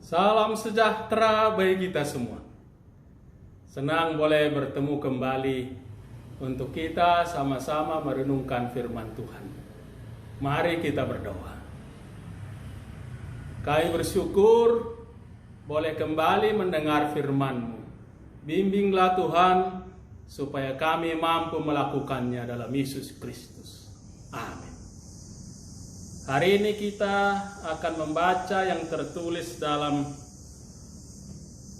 Salam sejahtera bagi kita semua. Senang boleh bertemu kembali untuk kita sama-sama merenungkan firman Tuhan. Mari kita berdoa. Kami bersyukur boleh kembali mendengar firman-Mu. Bimbinglah Tuhan supaya kami mampu melakukannya dalam Yesus Kristus. Amin. Hari ini kita akan membaca yang tertulis dalam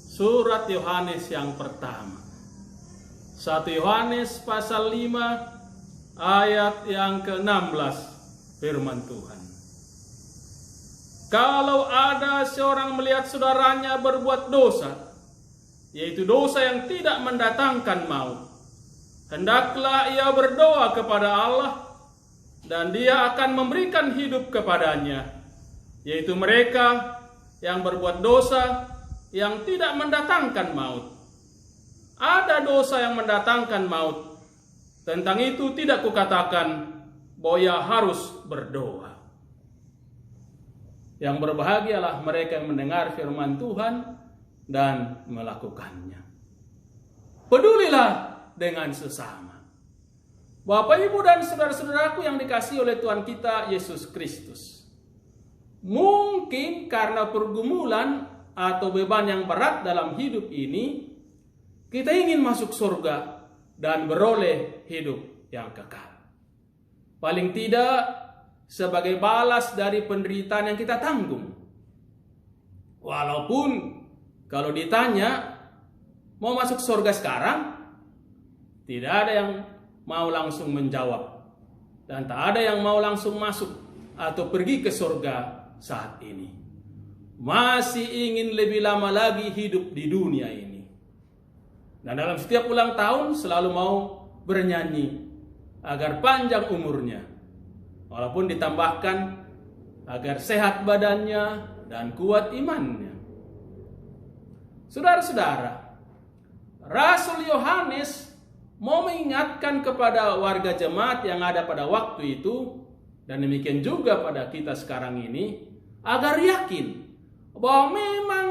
surat Yohanes yang pertama. 1 Yohanes pasal 5 ayat yang ke-16, firman Tuhan. Kalau ada seorang melihat saudaranya berbuat dosa, yaitu dosa yang tidak mendatangkan maut, hendaklah ia berdoa kepada Allah, dan Dia akan memberikan hidup kepadanya, yaitu mereka yang berbuat dosa yang tidak mendatangkan maut. Ada dosa yang mendatangkan maut. Tentang itu tidak kukatakan bahwa ia harus berdoa. Yang berbahagialah mereka yang mendengar firman Tuhan dan melakukannya. Pedulilah dengan sesama. Bapak, Ibu, dan saudara-saudaraku yang dikasihi oleh Tuhan kita Yesus Kristus. Mungkin karena pergumulan atau beban yang berat dalam hidup ini, kita ingin masuk surga dan beroleh hidup yang kekal. Paling tidak sebagai balas dari penderitaan yang kita tanggung. Walaupun kalau ditanya mau masuk surga sekarang, tidak ada yang mau langsung menjawab, dan tak ada yang mau langsung masuk atau pergi ke surga saat ini. Masih ingin lebih lama lagi hidup di dunia ini. Dan dalam setiap ulang tahun selalu mau bernyanyi agar panjang umurnya, walaupun ditambahkan agar sehat badannya dan kuat imannya. Saudara-saudara, Rasul Yohanes mau mengingatkan kepada warga jemaat yang ada pada waktu itu, dan demikian juga pada kita sekarang ini, agar yakin bahwa memang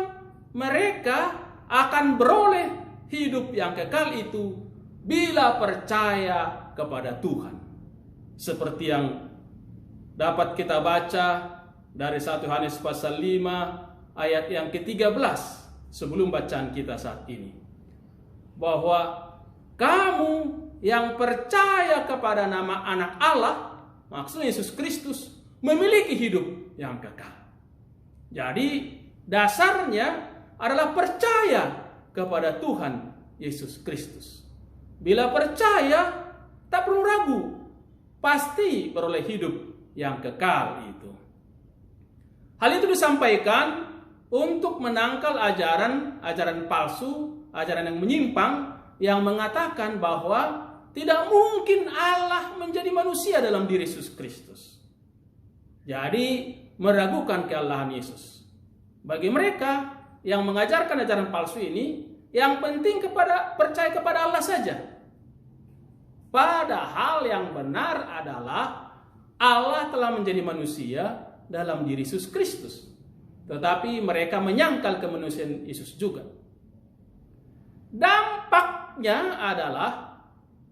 mereka akan beroleh hidup yang kekal itu bila percaya kepada Tuhan. Seperti yang dapat kita baca dari 1 Yohanes pasal 5 ayat yang ke-13 sebelum bacaan kita saat ini, bahwa kamu yang percaya kepada nama anak Allah, maksudnya Yesus Kristus, memiliki hidup yang kekal. Jadi dasarnya adalah percaya kepada Tuhan Yesus Kristus. Bila percaya, tak perlu ragu, pasti beroleh hidup yang kekal itu. Hal itu disampaikan untuk menangkal ajaran palsu, ajaran yang menyimpang, yang mengatakan bahwa tidak mungkin Allah menjadi manusia dalam diri Yesus Kristus. Jadi meragukan keallahan Yesus. Bagi mereka yang mengajarkan ajaran palsu ini, yang penting percaya kepada Allah saja. Padahal yang benar adalah Allah telah menjadi manusia dalam diri Yesus Kristus. Tetapi mereka menyangkal kemanusiaan Yesus juga. Dampaknya adalah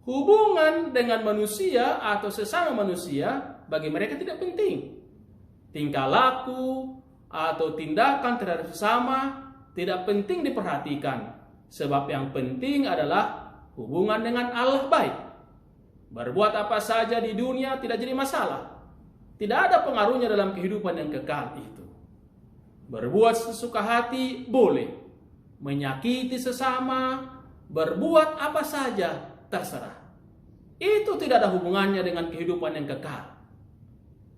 hubungan dengan manusia atau sesama manusia bagi mereka tidak penting. Tingkah laku atau tindakan terhadap sesama tidak penting diperhatikan, sebab yang penting adalah hubungan dengan Allah baik. Berbuat apa saja di dunia tidak jadi masalah. Tidak ada pengaruhnya dalam kehidupan yang kekal itu. Berbuat sesuka hati boleh. Menyakiti sesama, berbuat apa saja terserah. Itu tidak ada hubungannya dengan kehidupan yang kekal.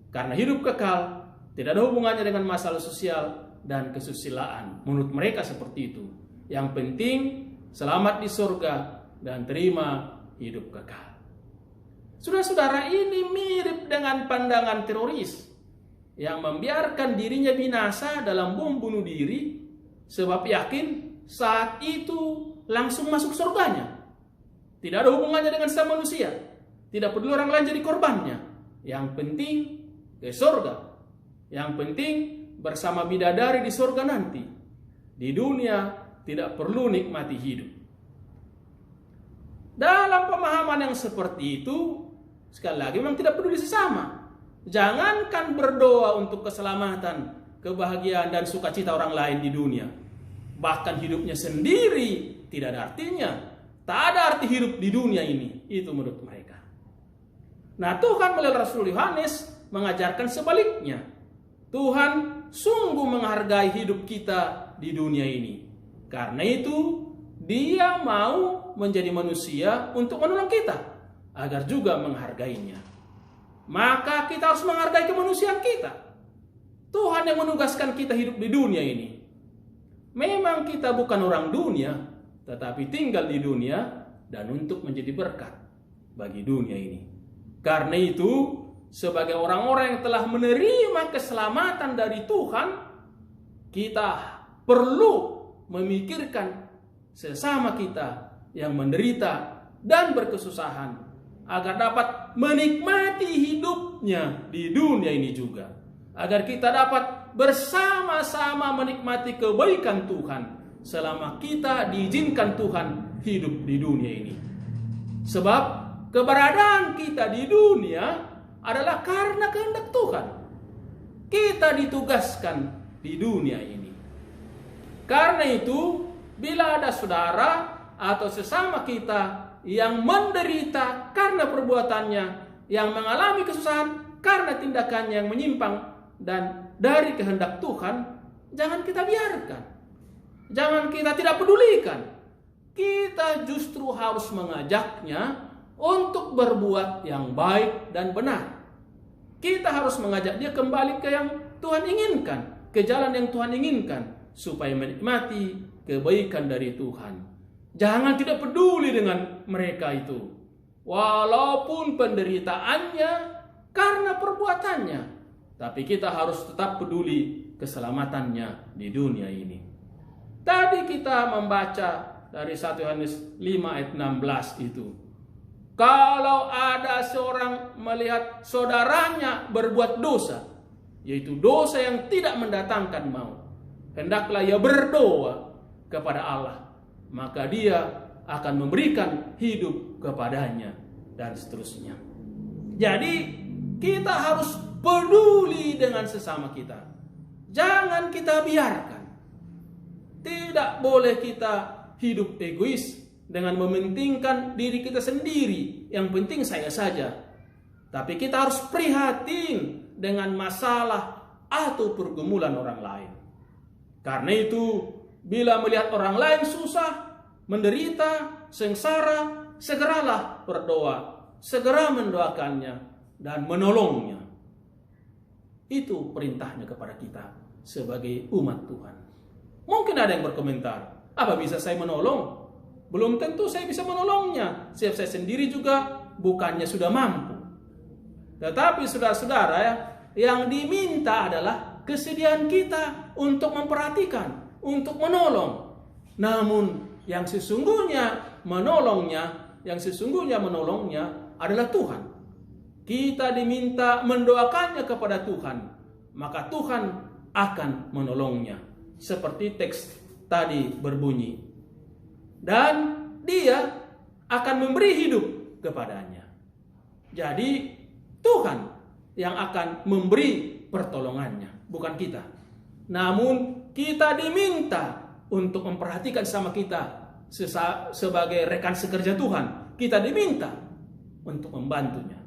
Karena hidup kekal tidak ada hubungannya dengan masalah sosial dan kesusilaan. Menurut mereka seperti itu. Yang penting selamat di surga dan terima hidup kekal. Saudara-saudara, ini mirip dengan pandangan teroris yang membiarkan dirinya binasa dalam bom bunuh diri sebab yakin saat itu langsung masuk surganya. Tidak ada hubungannya dengan sesama manusia. Tidak peduli orang lain jadi korbannya. Yang penting ke surga. Yang penting bersama bidadari di surga nanti. di dunia tidak perlu nikmati hidup. Dalam pemahaman yang seperti itu, sekali lagi memang tidak peduli sesama. Jangankan berdoa untuk keselamatan, kebahagiaan dan sukacita orang lain di dunia. Bahkan hidupnya sendiri tidak ada artinya. Tak ada arti hidup di dunia ini. Itu menurut mereka. Nah, Tuhan melalui Rasul Yohanes mengajarkan sebaliknya. Tuhan sungguh menghargai hidup kita di dunia ini. Karena itu, Dia mau menjadi manusia untuk menolong kita, agar juga menghargainya. Maka kita harus menghargai kemanusiaan kita. Tuhan yang menugaskan kita hidup di dunia ini. Memang kita bukan orang dunia, tetapi tinggal di dunia dan untuk menjadi berkat bagi dunia ini. Karena itu, sebagai orang-orang yang telah menerima keselamatan dari Tuhan, kita perlu memikirkan sesama kita yang menderita dan berkesusahan, agar dapat menikmati hidupnya di dunia ini juga. Agar kita dapat bersama-sama menikmati kebaikan Tuhan selama kita diizinkan Tuhan hidup di dunia ini. Sebab keberadaan kita di dunia adalah karena kehendak Tuhan. Kita ditugaskan di dunia ini. Karena itu, bila ada saudara atau sesama kita yang menderita karena perbuatannya, yang mengalami kesusahan karena tindakannya yang menyimpang dan dari kehendak Tuhan, jangan kita biarkan. Jangan kita tidak pedulikan. Kita justru harus mengajaknya untuk berbuat yang baik dan benar. Kita harus mengajak dia kembali ke yang Tuhan inginkan, ke jalan yang Tuhan inginkan, supaya menikmati kebaikan dari Tuhan. Jangan tidak peduli dengan mereka itu, walaupun penderitaannya karena perbuatannya, tapi kita harus tetap peduli keselamatannya di dunia ini. Tadi kita membaca dari 1 Yohanes 5 ayat 16 itu. Kalau ada seorang melihat saudaranya berbuat dosa, yaitu dosa yang tidak mendatangkan maut, hendaklah ia berdoa kepada Allah, maka Dia akan memberikan hidup kepadanya, dan seterusnya. Jadi kita harus peduli dengan sesama kita. Jangan kita biarkan. Tidak boleh kita hidup egois dengan mementingkan diri kita sendiri. Yang penting saya saja. Tapi kita harus prihatin dengan masalah atau pergumulan orang lain. Karena itu, bila melihat orang lain susah, menderita, sengsara, segeralah berdoa, segera mendoakannya dan menolongnya. Itu perintahnya kepada kita sebagai umat Tuhan. Mungkin ada yang berkomentar, apa bisa saya menolong? Belum tentu saya bisa menolongnya. Sebab saya sendiri juga bukannya sudah mampu. Tetapi saudara-saudara, yang diminta adalah kesediaan kita untuk memperhatikan, untuk menolong. Namun yang sesungguhnya menolongnya adalah Tuhan. Kita diminta mendoakannya kepada Tuhan, maka Tuhan akan menolongnya. Seperti teks tadi berbunyi. Dan Dia akan memberi hidup kepadanya. Jadi Tuhan yang akan memberi pertolongannya, bukan kita. Namun kita diminta untuk memperhatikan sama kita sebagai rekan sekerja Tuhan. Kita diminta untuk membantunya.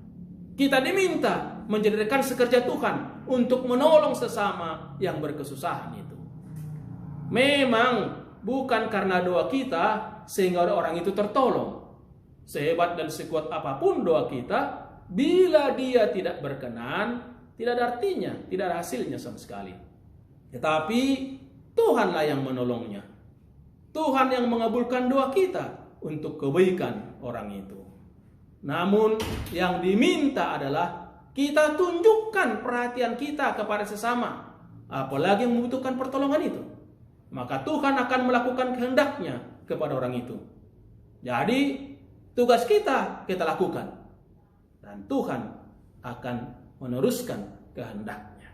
Kita diminta menjadi rekan sekerja Tuhan untuk menolong sesama yang berkesusahan itu. Memang bukan karena doa kita sehingga orang itu tertolong. Sehebat dan sekuat apapun doa kita, bila dia tidak berkenan, tidak ada artinya, tidak ada hasilnya sama sekali. Tetapi Tuhanlah yang menolongnya. Tuhan yang mengabulkan doa kita untuk kebaikan orang itu. Namun yang diminta adalah kita tunjukkan perhatian kita kepada sesama, apalagi yang membutuhkan pertolongan itu. Maka Tuhan akan melakukan kehendaknya kepada orang itu. Jadi tugas kita lakukan, dan Tuhan akan meneruskan kehendaknya.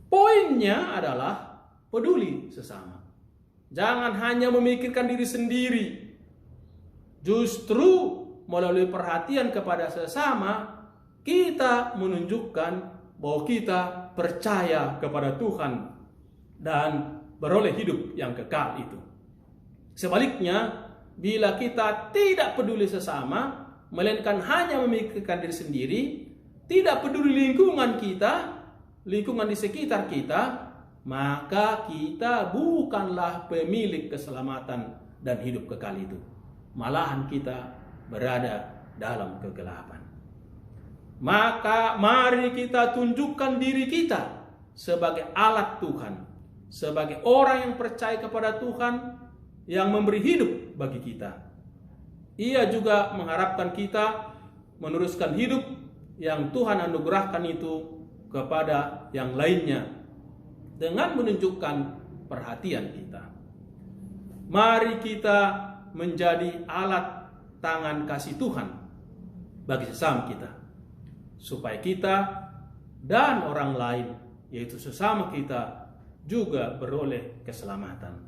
Poinnya adalah peduli sesama. Jangan hanya memikirkan diri sendiri. Justru melalui perhatian kepada sesama, kita menunjukkan bahwa kita percaya kepada Tuhan dan beroleh hidup yang kekal itu. Sebaliknya, bila kita tidak peduli sesama, melainkan hanya memikirkan diri sendiri, tidak peduli lingkungan kita, lingkungan di sekitar kita, maka kita bukanlah pemilik keselamatan dan hidup kekal itu. Malahan kita berada dalam kegelapan. Maka mari kita tunjukkan diri kita sebagai alat Tuhan, sebagai orang yang percaya kepada Tuhan yang memberi hidup bagi kita. Ia juga mengharapkan kita meneruskan hidup yang Tuhan anugerahkan itu kepada yang lainnya dengan menunjukkan perhatian kita. Mari kita menjadi alat tangan kasih Tuhan bagi sesama kita, supaya kita dan orang lain, yaitu sesama kita, juga beroleh keselamatan.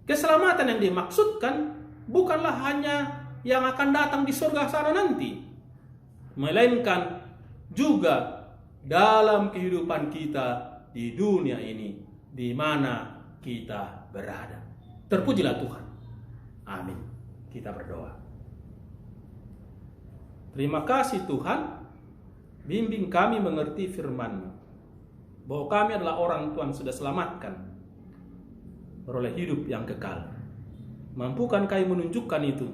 Keselamatan yang dimaksudkan bukanlah hanya yang akan datang di surga sana nanti, melainkan juga dalam kehidupan kita di dunia ini, di mana kita berada. Terpujilah Tuhan. Amin. Kita berdoa. Terima kasih Tuhan, bimbing kami mengerti firman-Mu, bahwa kami adalah orang Tuhan sudah selamatkan, beroleh hidup yang kekal. Mampukan kami menunjukkan itu,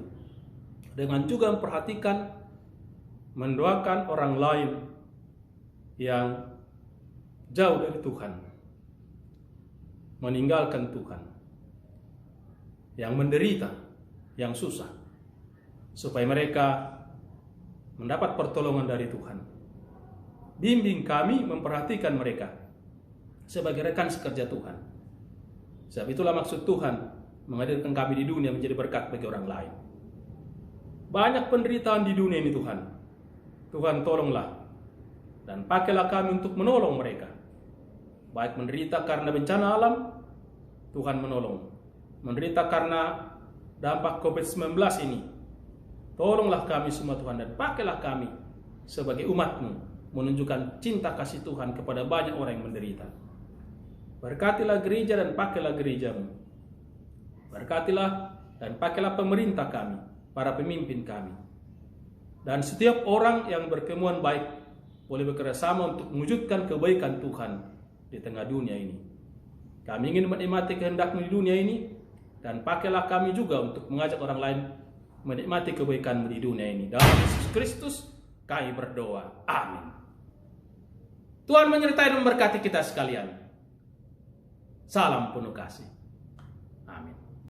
dengan juga memperhatikan, mendoakan orang lain yang jauh dari Tuhan, meninggalkan Tuhan, yang menderita, yang susah, supaya mereka mendapat pertolongan dari Tuhan. Bimbing kami memperhatikan mereka sebagai rekan sekerja Tuhan. Sebab itulah maksud Tuhan menghadirkan kami di dunia menjadi berkat bagi orang lain. Banyak penderitaan di dunia ini Tuhan. Tuhan tolonglah dan pakailah kami untuk menolong mereka. Baik menderita karena bencana alam, Tuhan menolong. Menderita karena dampak COVID-19 ini, tolonglah kami semua Tuhan, dan pakailah kami sebagai umat-Mu menunjukkan cinta kasih Tuhan kepada banyak orang yang menderita. Berkatilah gereja dan pakailah gereja-Mu. Berkatilah dan pakailah pemerintah kami, para pemimpin kami. Dan setiap orang yang berkemuan baik boleh bekerjasama untuk mewujudkan kebaikan Tuhan di tengah dunia ini. Kami ingin menikmati kehendak-Mu di dunia ini, dan pakailah kami juga untuk mengajak orang lain menikmati kebaikan-Mu di dunia ini. Dalam Yesus Kristus kami berdoa. Amin. Tuhan menyertai dan memberkati kita sekalian. Salam penuh kasih.